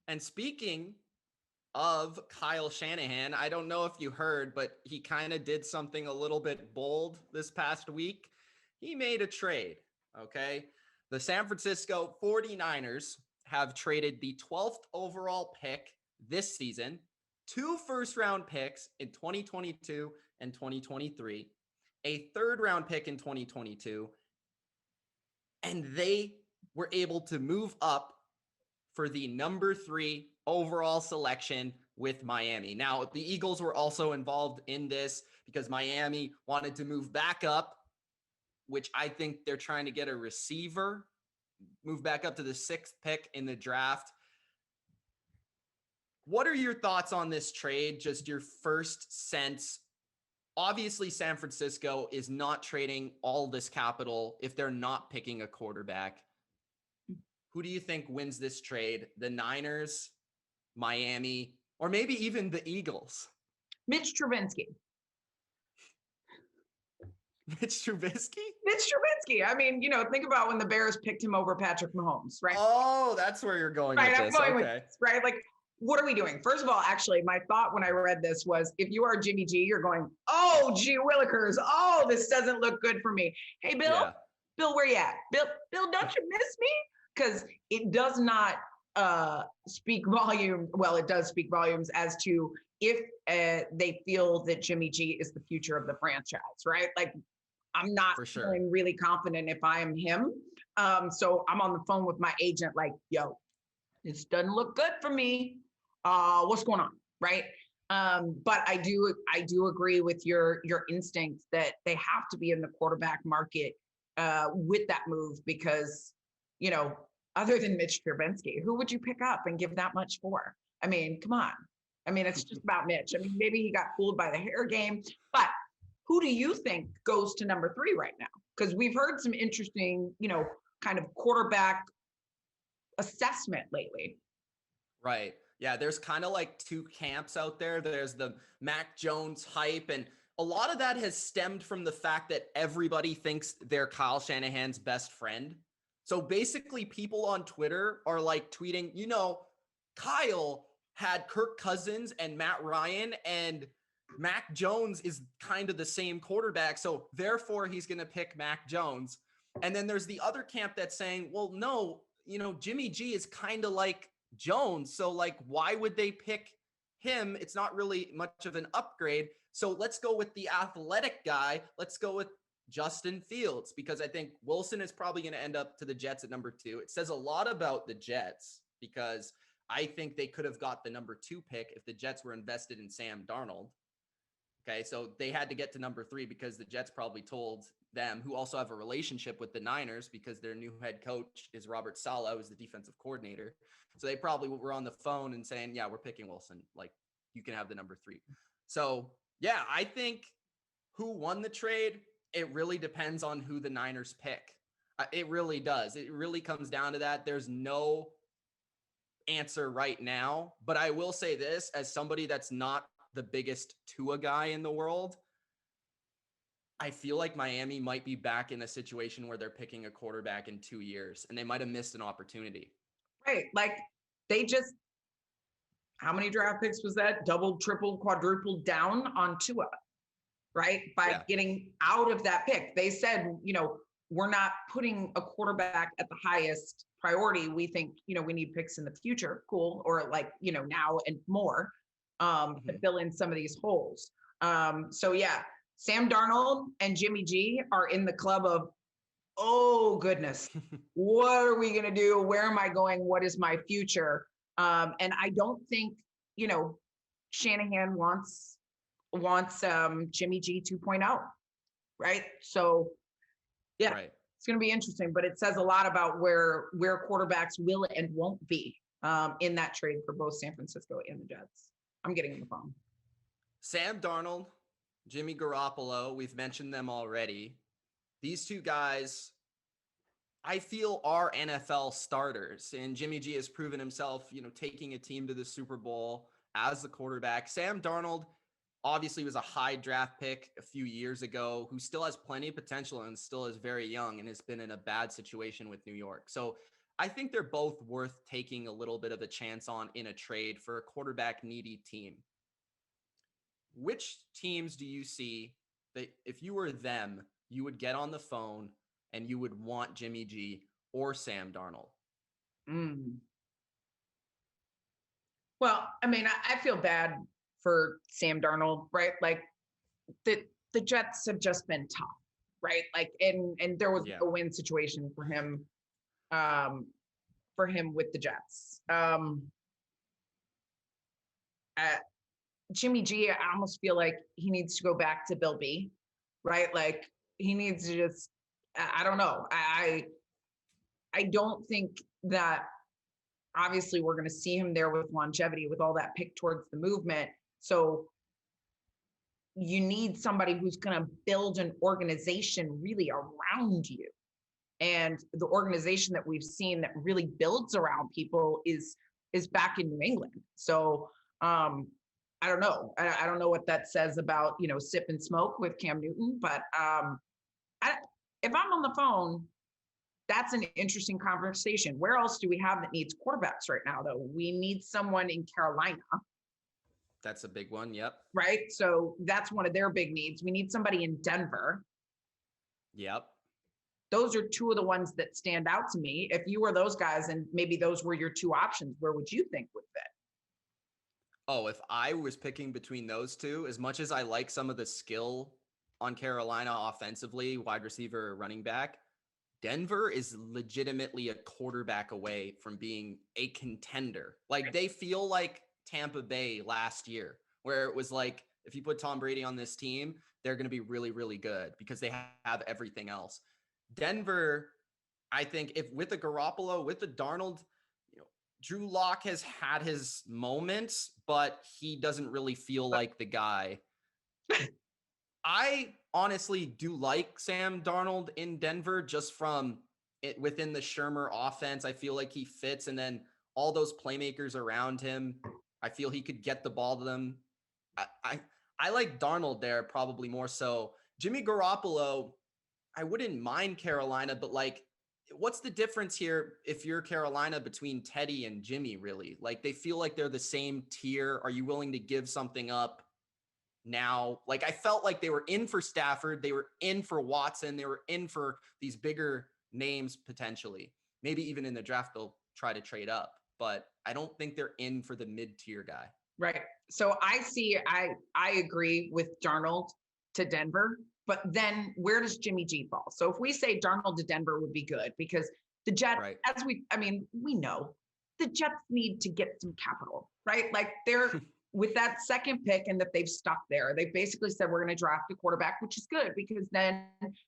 And speaking of Kyle Shanahan, I don't know if you heard, but he kind of did something a little bit bold this past week. He made a trade, okay? The San Francisco 49ers have traded the 12th overall pick this season, 2 first-round picks in 2022 and 2023, a third-round pick in 2022, and they were able to move up for the number 3 overall selection with Miami. Now, the Eagles were also involved in this because Miami wanted to move back up, which I think they're trying to get a receiver, move back up to the 6th pick in the draft. What are your thoughts on this trade? Just your first sense. Obviously, San Francisco is not trading all this capital if they're not picking a quarterback. Who do you think wins this trade? The Niners, Miami, or maybe even the Eagles? Mitch Trubisky. Mitch Trubisky? Mitch Trubisky. I mean, think about when the Bears picked him over Patrick Mahomes, right? Oh, that's where you're going right, with I'm this. going okay. with this, right? Like, what are we doing? First of all, actually, my thought when I read this was, if you are Jimmy G, you're going, oh, gee willikers. Oh, this doesn't look good for me. Hey, Bill. Yeah. Bill, where you at? Bill, don't you miss me? Because it does not speak volume. Well, it does speak volumes as to if they feel that Jimmy G is the future of the franchise, right? Like, I'm not feeling really confident if I am him. So I'm on the phone with my agent like, yo, this doesn't look good for me. What's going on, right? But I do agree with your instinct that they have to be in the quarterback market with that move because, other than Mitch Trubisky, who would you pick up and give that much for? I mean, come on. I mean, it's just about Mitch. I mean, maybe he got fooled by the hair game, but who do you think goes to number 3 right now? Because we've heard some interesting, kind of quarterback assessment lately. Right. Yeah, there's kind of like 2 camps out there. There's the Mac Jones hype, and a lot of that has stemmed from the fact that everybody thinks they're Kyle Shanahan's best friend. So basically, people on Twitter are like tweeting, Kyle had Kirk Cousins and Matt Ryan, and Mac Jones is kind of the same quarterback. So therefore, he's going to pick Mac Jones. And then there's the other camp that's saying, well, no, Jimmy G is kind of like Jones. So like, why would they pick him? It's not really much of an upgrade. So let's go with the athletic guy. Let's go with Justin Fields, because I think Wilson is probably going to end up to the Jets at number 2. It says a lot about the Jets because I think they could have got the number 2 pick if the Jets were invested in Sam Darnold. Okay, so they had to get to number 3 because the Jets probably told them, who also have a relationship with the Niners because their new head coach is Robert Saleh, who's the defensive coordinator. So they probably were on the phone and saying, yeah, we're picking Wilson. Like, you can have the number 3. So, yeah, I think who won the trade, it really depends on who the Niners pick. It really does. It really comes down to that. There's no answer right now. But I will say this, as somebody that's not the biggest Tua guy in the world, I feel like Miami might be back in a situation where they're picking a quarterback in 2 years and they might have missed an opportunity. Right. Like they just, how many draft picks was that? Doubled, tripled, quadrupled down on Tua, right? By getting out of that pick. They said, we're not putting a quarterback at the highest priority. We think, we need picks in the future. Cool. Or like, now and more to fill in some of these holes. So yeah, Sam Darnold and Jimmy G are in the club of, oh goodness, what are we going to do? Where am I going? What is my future? And I don't think, Shanahan wants Jimmy G 2.0, right? So yeah, It's going to be interesting, but it says a lot about where quarterbacks will and won't be in that trade for both San Francisco and the Jets. I'm getting on the phone. Sam Darnold, Jimmy Garoppolo, we've mentioned them already. These 2 guys, I feel, are NFL starters. And Jimmy G has proven himself, taking a team to the Super Bowl as the quarterback. Sam Darnold obviously was a high draft pick a few years ago, who still has plenty of potential and still is very young and has been in a bad situation with New York. So I think they're both worth taking a little bit of a chance on in a trade for a quarterback needy team. Which teams do you see that if you were them, you would get on the phone and you would want Jimmy G or Sam Darnold? Well, I mean, I feel bad for Sam Darnold, right? Like the Jets have just been tough, right? Like, and there was a win situation for him with the Jets. Jimmy G, I almost feel like he needs to go back to Bill B, right? Like he needs to just, I don't know. I don't think that obviously we're going to see him there with longevity, with all that pick towards the movement. So you need somebody who's going to build an organization really around you. And the organization that we've seen that really builds around people is back in New England. So I don't know. I don't know what that says about, sip and smoke with Cam Newton, but if I'm on the phone, that's an interesting conversation. Where else do we have that needs quarterbacks right now, though? We need someone in Carolina. That's a big one. Yep. Right. So that's one of their big needs. We need somebody in Denver. Yep. Those are two of the ones that stand out to me. If you were those guys and maybe those were your two options, where would you think would fit? Oh, if I was picking between those two, as much as I like some of the skill on Carolina offensively, wide receiver, running back, Denver is legitimately a quarterback away from being a contender. Like they feel like Tampa Bay last year, where it was like, if you put Tom Brady on this team, they're going to be really, really good because they have everything else. Denver, I think if with the Garoppolo, with the Darnold, Drew Lock has had his moments, but he doesn't really feel like the guy. I honestly do like Sam Darnold in Denver just from it within the Shermer offense. I feel like he fits. And then all those playmakers around him, I feel he could get the ball to them. I like Darnold there probably more so. Jimmy Garoppolo, I wouldn't mind Carolina, but like, what's the difference here if you're Carolina between Teddy and Jimmy, really? Like, they feel like they're the same tier. Are you willing to give something up now? Like, I felt like they were in for Stafford. They were in for Watson. They were in for these bigger names potentially. Maybe even in the draft, they'll try to trade up. But I don't think they're in for the mid-tier guy. Right. So I agree with Darnold to Denver. But then where does Jimmy G fall? So if we say Darnold to Denver would be good because the Jets, we know the Jets need to get some capital, right? Like they're with that second pick and that they've stuck there. They basically said, we're going to draft a quarterback, which is good because then,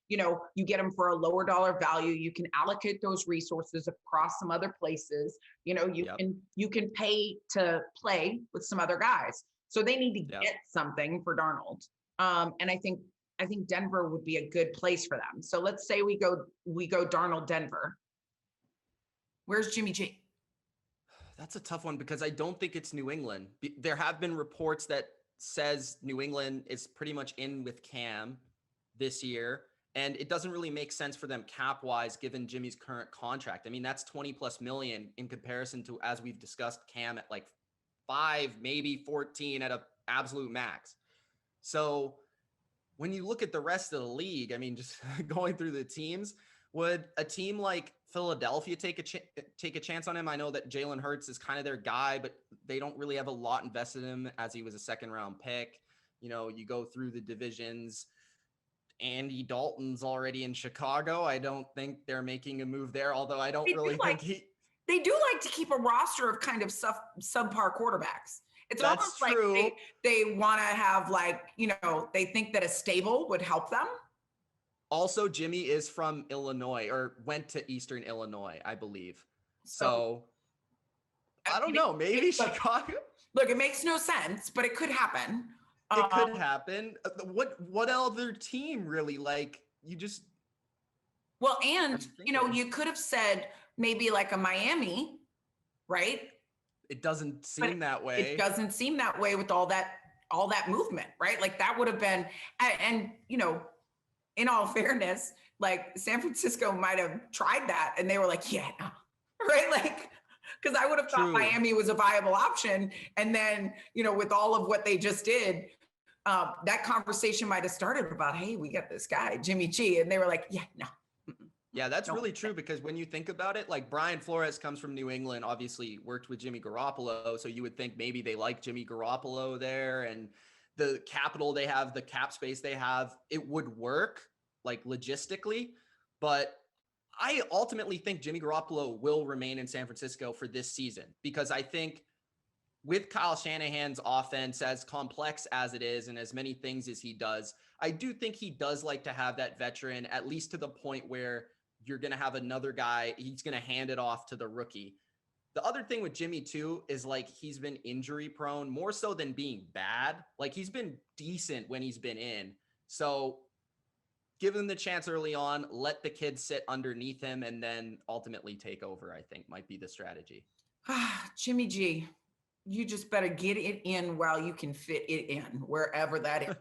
you get them for a lower dollar value. You can allocate those resources across some other places. You can pay to play with some other guys. So they need to get something for Darnold. And I think Denver would be a good place for them. So let's say we go Darnold Denver. Where's Jimmy G? That's a tough one because I don't think it's New England. There have been reports that says New England is pretty much in with Cam this year, and it doesn't really make sense for them cap-wise given Jimmy's current contract. I mean, that's 20 plus million in comparison to, as we've discussed, Cam at like 5, maybe 14 at an absolute max. So when you look at the rest of the league, I mean, just going through the teams, would a team like Philadelphia take a chance on him? I know that Jalen Hurts is kind of their guy, but they don't really have a lot invested in him as he was a second-round pick. You go through the divisions. Andy Dalton's already in Chicago. I don't think they're making a move there, although I don't really think they do like to keep a roster of kind of subpar quarterbacks. It's That's almost true. Like they want to have they think that a stable would help them. Also, Jimmy is from Illinois or went to Eastern Illinois, I believe. So I don't know. Maybe Chicago. Look, it makes no sense, but it could happen. It could happen. What other team really you just? Well, and you could have said maybe like a Miami, right? It doesn't seem that way. It doesn't seem that way with all that movement, right? Like that would have been, and in all fairness, like San Francisco might have tried that and they were like, yeah, no. right? Like, because I would have thought Truly. Miami was a viable option. And then, with all of what they just did, that conversation might have started about, hey, we got this guy, Jimmy G. And they were like, yeah, no. Yeah, that's really true, because when you think about it, like Brian Flores comes from New England, obviously worked with Jimmy Garoppolo. So you would think maybe they like Jimmy Garoppolo there, and the capital they have, the cap space they have, it would work like logistically. But I ultimately think Jimmy Garoppolo will remain in San Francisco for this season, because I think with Kyle Shanahan's offense, as complex as it is and as many things as he does, I do think he does like to have that veteran, at least to the point where you're going to have another guy, he's going to hand it off to the rookie. The other thing with Jimmy too is like he's been injury prone more so than being bad. Like he's been decent when he's been in. So give him the chance early on, let the kid sit underneath him, and then ultimately take over, I think might be the strategy. Jimmy G, you just better get it in while you can fit it in, wherever that is.